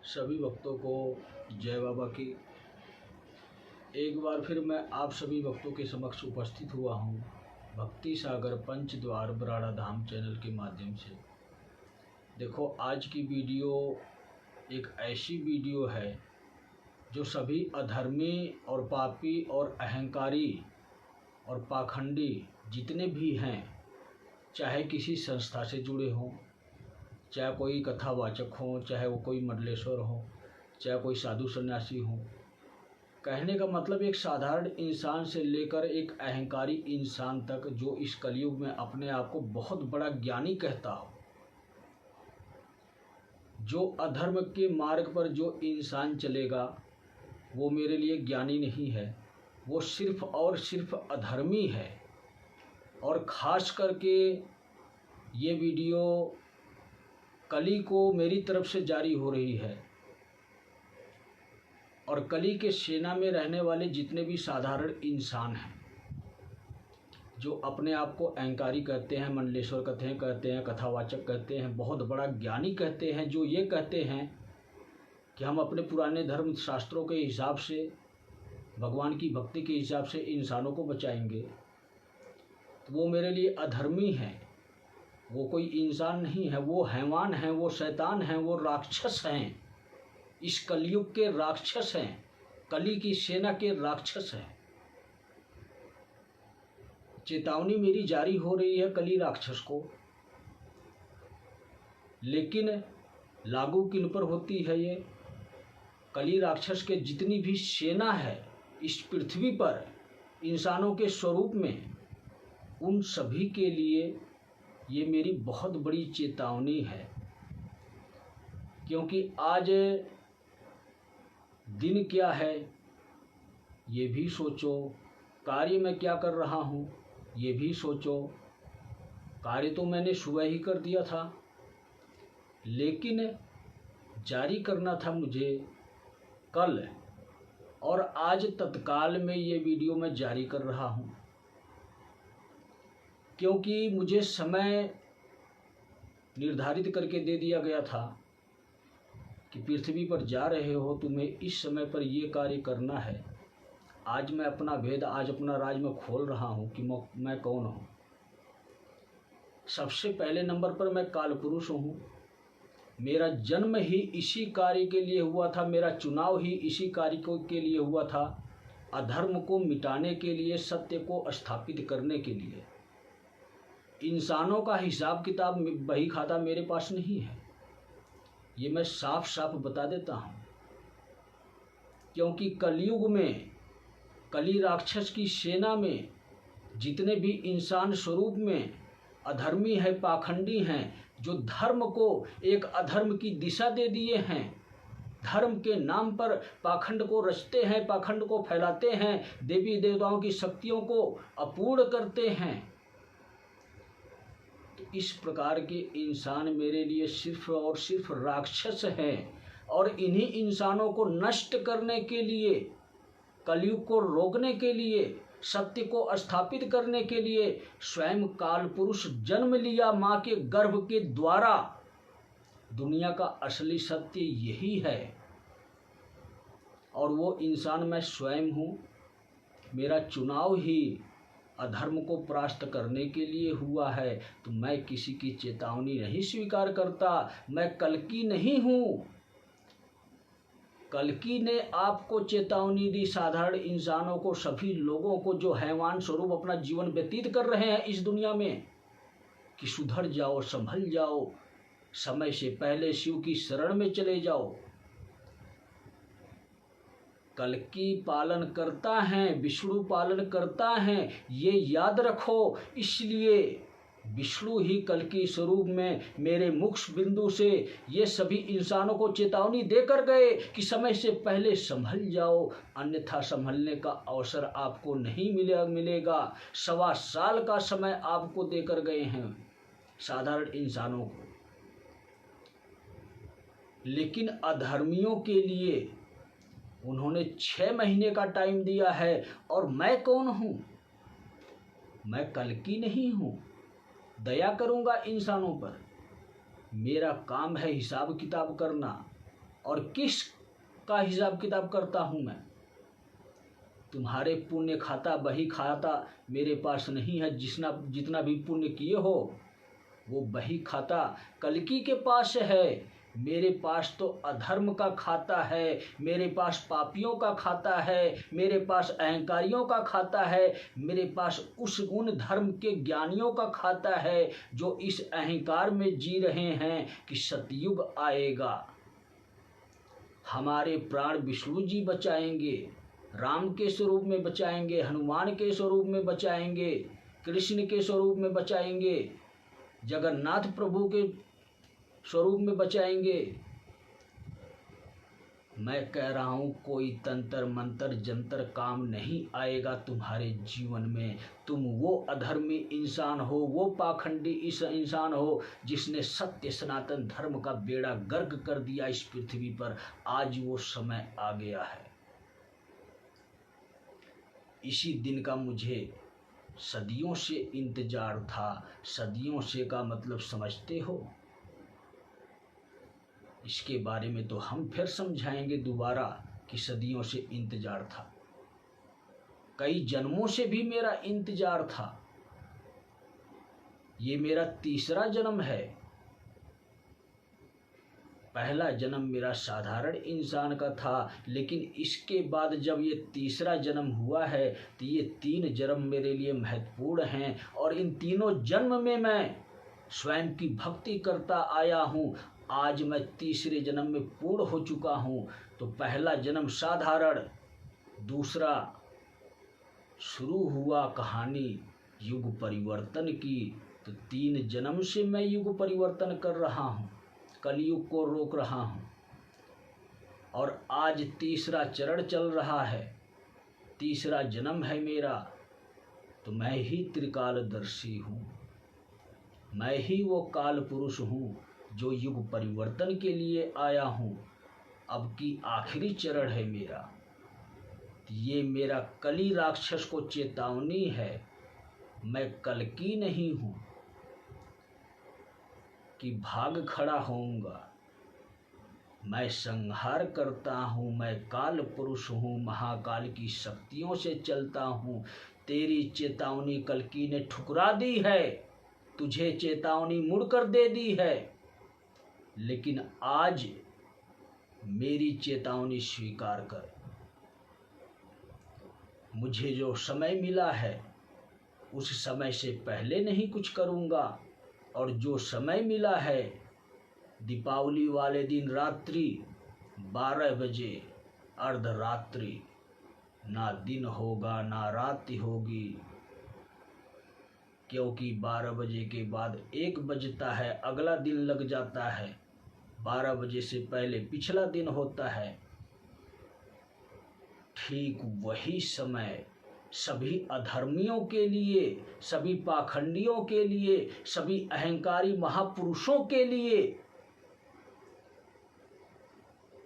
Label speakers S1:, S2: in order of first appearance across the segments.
S1: सभी भक्तों को जय बाबा की। एक बार फिर मैं आप सभी भक्तों के समक्ष उपस्थित हुआ हूँ भक्ति सागर पंचद्वार बराड़ा धाम चैनल के माध्यम से। देखो, आज की वीडियो एक ऐसी वीडियो है जो सभी अधर्मी और पापी और अहंकारी और पाखंडी जितने भी हैं, चाहे किसी संस्था से जुड़े हों, चाहे कोई कथावाचक हो, चाहे वो कोई मंडलेश्वर हो, चाहे कोई साधु सन्यासी हो, कहने का मतलब एक साधारण इंसान से लेकर एक अहंकारी इंसान तक जो इस कलयुग में अपने आप को बहुत बड़ा ज्ञानी कहता हो, जो अधर्म के मार्ग पर जो इंसान चलेगा वो मेरे लिए ज्ञानी नहीं है, वो सिर्फ और सिर्फ अधर्मी है। और ख़ास करके ये वीडियो कली को मेरी तरफ से जारी हो रही है और कली के सेना में रहने वाले जितने भी साधारण इंसान हैं जो अपने आप को अहंकारी कहते हैं, मंडलेश्वर कहते हैं, कथावाचक कहते हैं, बहुत बड़ा ज्ञानी कहते हैं, जो ये कहते हैं कि हम अपने पुराने धर्म शास्त्रों के हिसाब से, भगवान की भक्ति के हिसाब से इंसानों को बचाएंगे, तो वो मेरे लिए अधर्मी हैं। वो कोई इंसान नहीं है, वो हैवान हैं, वो शैतान हैं, वो राक्षस हैं, इस कलयुग के राक्षस हैं, कली की सेना के राक्षस हैं। चेतावनी मेरी जारी हो रही है कली राक्षस को, लेकिन लागू किन पर होती है? ये कली राक्षस के जितनी भी सेना है इस पृथ्वी पर इंसानों के स्वरूप में, उन सभी के लिए ये मेरी बहुत बड़ी चेतावनी है। क्योंकि आज दिन क्या है ये भी सोचो, कार्य मैं क्या कर रहा हूँ ये भी सोचो। कार्य तो मैंने सुबह ही कर दिया था, लेकिन जारी करना था मुझे कल, और आज तत्काल में ये वीडियो मैं जारी कर रहा हूँ। क्योंकि मुझे समय निर्धारित करके दे दिया गया था कि पृथ्वी पर जा रहे हो, तुम्हें इस समय पर ये कार्य करना है। आज मैं अपना भेद, आज अपना राज मैं खोल रहा हूँ कि मैं कौन हूँ। सबसे पहले नंबर पर मैं काल पुरुष हूँ। मेरा जन्म ही इसी कार्य के लिए हुआ था, मेरा चुनाव ही इसी कार्य के लिए हुआ था, अधर्म को मिटाने के लिए, सत्य को स्थापित करने के लिए। इंसानों का हिसाब किताब बही खाता मेरे पास नहीं है, ये मैं साफ साफ बता देता हूँ। क्योंकि कलयुग में कली राक्षस की सेना में जितने भी इंसान स्वरूप में अधर्मी है, पाखंडी हैं, जो धर्म को एक अधर्म की दिशा दे दिए हैं, धर्म के नाम पर पाखंड को रचते हैं, पाखंड को फैलाते हैं, देवी देवताओं की शक्तियों को अपूर्ण करते हैं, तो इस प्रकार के इंसान मेरे लिए सिर्फ और सिर्फ राक्षस हैं। और इन्हीं इंसानों को नष्ट करने के लिए, कलयुग को रोकने के लिए, सत्य को स्थापित करने के लिए स्वयं काल पुरुष जन्म लिया माँ के गर्भ के द्वारा। दुनिया का असली सत्य यही है, और वो इंसान मैं स्वयं हूँ। मेरा चुनाव ही अधर्म को परास्त करने के लिए हुआ है, तो मैं किसी की चेतावनी नहीं स्वीकार करता। मैं कल्कि नहीं हूँ। कल्कि ने आपको चेतावनी दी, साधारण इंसानों को, सभी लोगों को जो हैवान स्वरूप अपना जीवन व्यतीत कर रहे हैं इस दुनिया में, कि सुधर जाओ, संभल जाओ, समय से पहले शिव की शरण में चले जाओ। कल्कि पालन करता है, विष्णु पालन करता है, ये याद रखो। इसलिए विष्णु ही कल्कि स्वरूप में मेरे मुख बिंदु से ये सभी इंसानों को चेतावनी देकर गए कि समय से पहले संभल जाओ, अन्यथा संभलने का अवसर आपको नहीं मिलेगा। 1.25 साल का समय आपको देकर गए हैं साधारण इंसानों को, लेकिन अधर्मियों के लिए उन्होंने 6 महीने का टाइम दिया है। और मैं कौन हूँ? मैं कल्कि नहीं हूँ। दया करूँगा इंसानों पर, मेरा काम है हिसाब किताब करना, और किस का हिसाब किताब करता हूँ मैं? तुम्हारे पुण्य खाता बही खाता मेरे पास नहीं है। जितना भी पुण्य किए हो वो बही खाता कल्कि के पास है। मेरे पास तो अधर्म का खाता है, मेरे पास पापियों का खाता है, मेरे पास अहंकारियों का खाता है, मेरे पास उन धर्म के ज्ञानियों का खाता है जो इस अहंकार में जी रहे हैं कि सतयुग आएगा, हमारे प्राण विष्णु जी बचाएंगे, राम के स्वरूप में बचाएंगे, हनुमान के स्वरूप में बचाएंगे, कृष्ण के स्वरूप में बचाएंगे, जगन्नाथ प्रभु के स्वरूप में बचाएंगे। मैं कह रहा हूँ कोई तंत्र मंत्र जंतर काम नहीं आएगा तुम्हारे जीवन में। तुम वो अधर्मी इंसान हो, वो पाखंडी इस इंसान हो जिसने सत्य सनातन धर्म का बेड़ा गर्क कर दिया इस पृथ्वी पर। आज वो समय आ गया है। इसी दिन का मुझे सदियों से इंतजार था। सदियों से का मतलब समझते हो? इसके बारे में तो हम फिर समझाएंगे दोबारा कि सदियों से इंतजार था। कई जन्मों से भी मेरा इंतजार था। ये मेरा तीसरा जन्म है। पहला जन्म मेरा साधारण इंसान का था, लेकिन इसके बाद जब ये तीसरा जन्म हुआ है तो ये 3 जन्म मेरे लिए महत्वपूर्ण हैं। और इन तीनों जन्म में मैं स्वयं की भक्ति करता आया हूँ। आज मैं तीसरे जन्म में पूर्ण हो चुका हूँ। तो पहला जन्म साधारण, दूसरा शुरू हुआ कहानी युग परिवर्तन की। तो 3 जन्म से मैं युग परिवर्तन कर रहा हूँ, कलयुग को रोक रहा हूँ। और आज तीसरा चरण चल रहा है, तीसरा जन्म है मेरा। तो मैं ही त्रिकालदर्शी हूँ, मैं ही वो काल पुरुष हूँ जो युग परिवर्तन के लिए आया हूँ। अब की आखिरी चरण है मेरा। ये मेरा कली राक्षस को चेतावनी है। मैं कल्कि नहीं हूँ कि भाग खड़ा होऊंगा। मैं संहार करता हूँ, मैं काल पुरुष हूँ, महाकाल की शक्तियों से चलता हूँ। तेरी चेतावनी कल्कि ने ठुकरा दी है, तुझे चेतावनी मुड़कर दे दी है। लेकिन आज मेरी चेतावनी स्वीकार कर। मुझे जो समय मिला है उस समय से पहले नहीं कुछ करूँगा। और जो समय मिला है दीपावली वाले दिन रात्रि 12 बजे अर्धरात्रि, ना दिन होगा ना रात होगी, क्योंकि 12 बजे के बाद 1 बजता है, अगला दिन लग जाता है। 12 बजे से पहले पिछला दिन होता है। ठीक वही समय सभी अधर्मियों के लिए, सभी पाखंडियों के लिए, सभी अहंकारी महापुरुषों के लिए।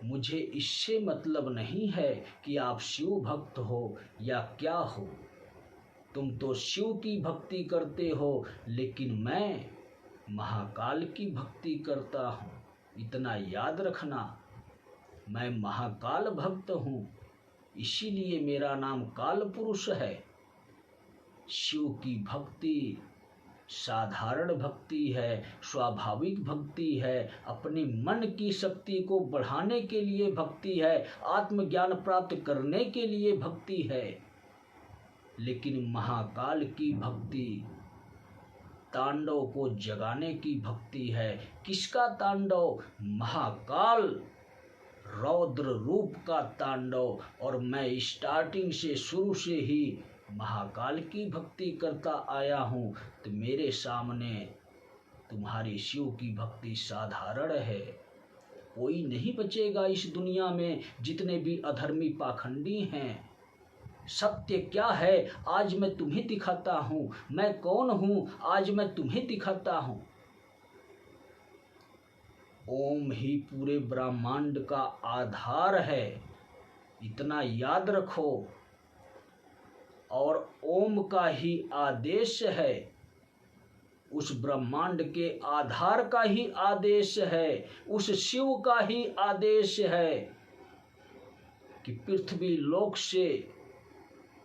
S1: मुझे इससे मतलब नहीं है कि आप शिव भक्त हो या क्या हो। तुम तो शिव की भक्ति करते हो, लेकिन मैं महाकाल की भक्ति करता हूँ। इतना याद रखना, मैं महाकाल भक्त हूँ, इसीलिए मेरा नाम काल पुरुष है। शिव की भक्ति साधारण भक्ति है, स्वाभाविक भक्ति है, अपनी मन की शक्ति को बढ़ाने के लिए भक्ति है, आत्मज्ञान प्राप्त करने के लिए भक्ति है। लेकिन महाकाल की भक्ति तांडव को जगाने की भक्ति है। किसका तांडव? महाकाल रौद्र रूप का तांडव। और मैं स्टार्टिंग से, शुरू से ही महाकाल की भक्ति करता आया हूँ। तो मेरे सामने तुम्हारी शिव की भक्ति साधारण है। कोई नहीं बचेगा इस दुनिया में, जितने भी अधर्मी पाखंडी हैं। सत्य क्या है आज मैं तुम्हें दिखाता हूँ। मैं कौन हूँ आज मैं तुम्हें दिखाता हूँ। ओम ही पूरे ब्रह्मांड का आधार है, इतना याद रखो। और ओम का ही आदेश है उस ब्रह्मांड के आधार का ही आदेश है, उस शिव का ही आदेश है कि पृथ्वी लोक से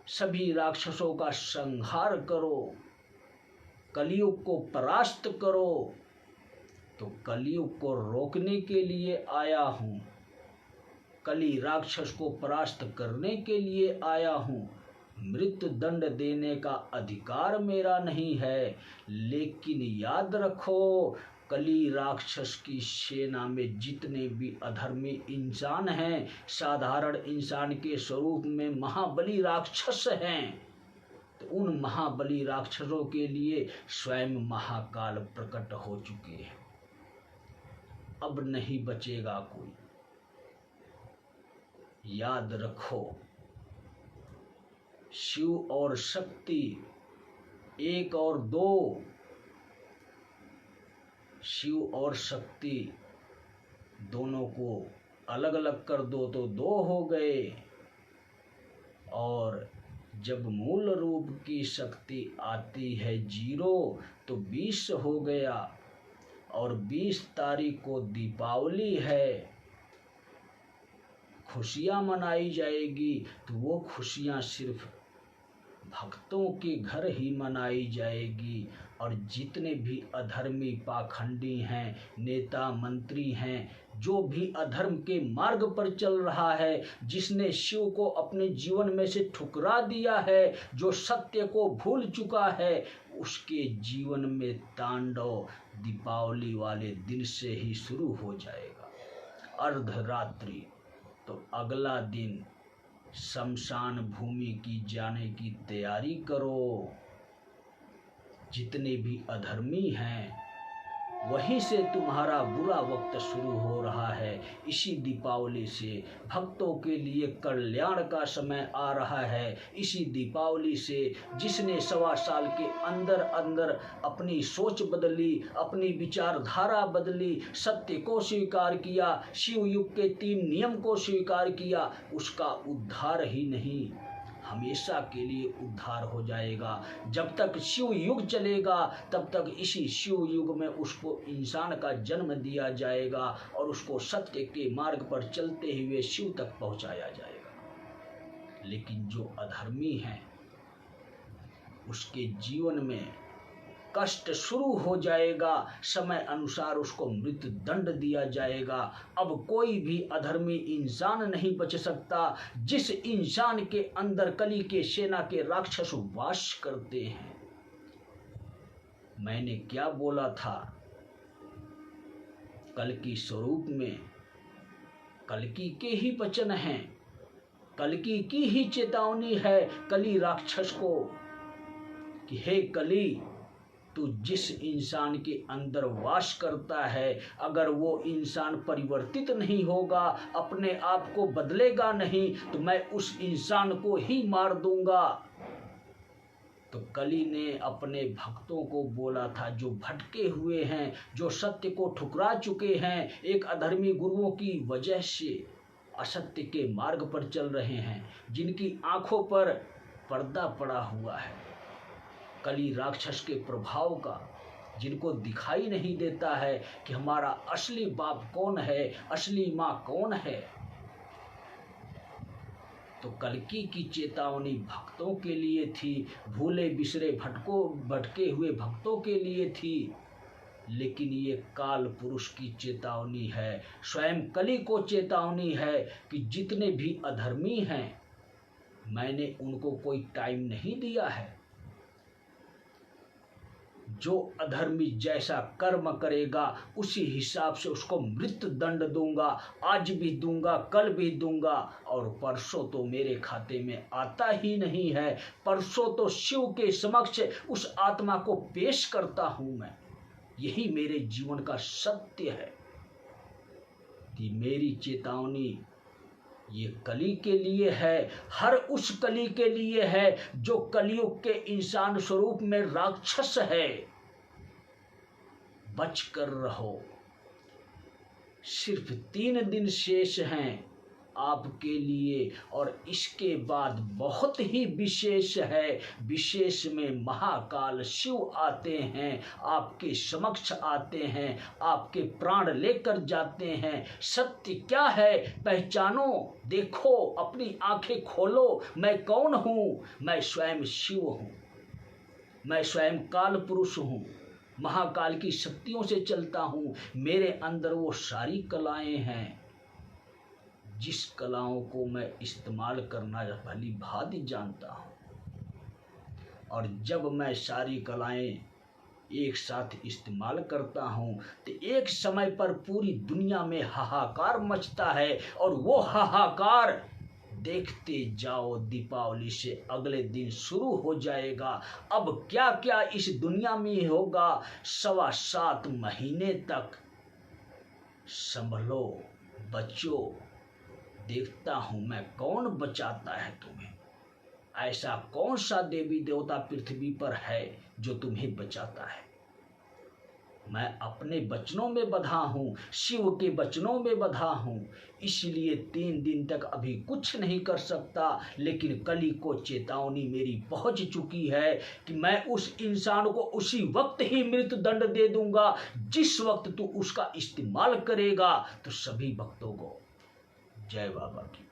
S1: सभी राक्षसों का संहार करो, कलयुग को परास्त करो। तो कलयुग को रोकने के लिए आया हूँ, कली राक्षस को परास्त करने के लिए आया हूँ। मृत्यु दंड देने का अधिकार मेरा नहीं है, लेकिन याद रखो कली राक्षस की सेना में जितने भी अधर्मी इंसान हैं, साधारण इंसान के स्वरूप में महाबली राक्षस हैं, तो उन महाबली राक्षसों के लिए स्वयं महाकाल प्रकट हो चुके हैं। अब नहीं बचेगा कोई। याद रखो शिव और शक्ति एक और दो, शिव और शक्ति दोनों को अलग अलग कर दो तो दो हो गए, और जब मूल रूप की शक्ति आती है 0 तो 20 हो गया। और 20 तारीख को दीपावली है, खुशियाँ मनाई जाएगी, तो वो खुशियाँ सिर्फ भक्तों के घर ही मनाई जाएगी। और जितने भी अधर्मी पाखंडी हैं, नेता मंत्री हैं, जो भी अधर्म के मार्ग पर चल रहा है, जिसने शिव को अपने जीवन में से ठुकरा दिया है, जो सत्य को भूल चुका है, उसके जीवन में तांडव दीपावली वाले दिन से ही शुरू हो जाएगा। अर्धरात्रि तो अगला दिन शमशान भूमि की जाने की तैयारी करो। जितने भी अधर्मी हैं वहीं से तुम्हारा बुरा वक्त शुरू हो रहा है। इसी दीपावली से भक्तों के लिए कल्याण का समय आ रहा है। इसी दीपावली से जिसने 1.25 साल के अंदर अंदर अपनी सोच बदली, अपनी विचारधारा बदली, सत्य को स्वीकार किया, शिव युग के 3 नियम को स्वीकार किया, उसका उद्धार ही नहीं हमेशा के लिए उद्धार हो जाएगा। जब तक शिव युग चलेगा तब तक इसी शिव युग में उसको इंसान का जन्म दिया जाएगा और उसको सत्य के मार्ग पर चलते हुए शिव तक पहुंचाया जाएगा। लेकिन जो अधर्मी है उसके जीवन में कष्ट शुरू हो जाएगा, समय अनुसार उसको मृत्यु दंड दिया जाएगा। अब कोई भी अधर्मी इंसान नहीं बच सकता। जिस इंसान के अंदर कली के सेना के राक्षस वास करते हैं। मैंने क्या बोला था, कल्कि स्वरूप में कल्कि के ही वचन हैं, कल्कि की ही चेतावनी है कली राक्षस को कि हे कली, तो जिस इंसान के अंदर वास करता है, अगर वो इंसान परिवर्तित नहीं होगा, अपने आप को बदलेगा नहीं, तो मैं उस इंसान को ही मार दूंगा। तो कली ने अपने भक्तों को बोला था, जो भटके हुए हैं, जो सत्य को ठुकरा चुके हैं, एक अधर्मी गुरुओं की वजह से असत्य के मार्ग पर चल रहे हैं, जिनकी आंखों पर पर्दा पड़ा हुआ है कली राक्षस के प्रभाव का, जिनको दिखाई नहीं देता है कि हमारा असली बाप कौन है, असली माँ कौन है। तो कल्कि की चेतावनी भक्तों के लिए थी, भूले बिसरे भटके हुए भक्तों के लिए थी। लेकिन ये काल पुरुष की चेतावनी है, स्वयं कली को चेतावनी है कि जितने भी अधर्मी हैं, मैंने उनको कोई टाइम नहीं दिया है। जो अधर्मी जैसा कर्म करेगा उसी हिसाब से उसको मृत्यु दंड दूंगा, आज भी दूंगा, कल भी दूंगा, और परसों तो मेरे खाते में आता ही नहीं है। परसों तो शिव के समक्ष उस आत्मा को पेश करता हूं मैं। यही मेरे जीवन का सत्य है कि मेरी चेतावनी ये कली के लिए है, हर उस कली के लिए है जो कलियुग के इंसान स्वरूप में राक्षस है। बच कर रहो, सिर्फ 3 दिन शेष हैं। आपके लिए। और इसके बाद बहुत ही विशेष है, विशेष में महाकाल शिव आते हैं, आपके समक्ष आते हैं, आपके प्राण लेकर जाते हैं। सत्य क्या है पहचानो, देखो, अपनी आंखें खोलो। मैं कौन हूँ? मैं स्वयं शिव हूँ, मैं स्वयं काल पुरुष हूँ, महाकाल की शक्तियों से चलता हूँ। मेरे अंदर वो सारी कलाएं हैं जिस कलाओं को मैं इस्तेमाल करना भली भांति जानता हूँ। और जब मैं सारी कलाएं एक साथ इस्तेमाल करता हूँ तो एक समय पर पूरी दुनिया में हाहाकार मचता है। और वो हाहाकार देखते जाओ, दीपावली से अगले दिन शुरू हो जाएगा। अब क्या क्या इस दुनिया में होगा 7.25 महीने तक, संभलो बच्चों, देखता हूं मैं कौन बचाता है तुम्हें। ऐसा कौन सा देवी देवता पृथ्वी पर है जो तुम्हें बचाता है। मैं अपने वचनों में बंधा हूँ, शिव के वचनों में बंधा हूँ, इसलिए 3 दिन तक अभी कुछ नहीं कर सकता। लेकिन कली को चेतावनी मेरी पहुँच चुकी है कि मैं उस इंसान को उसी वक्त ही मृत्यु दंड दे दूंगा जिस वक्त तू उसका इस्तेमाल करेगा। तो सभी भक्तों को जय बाबा की।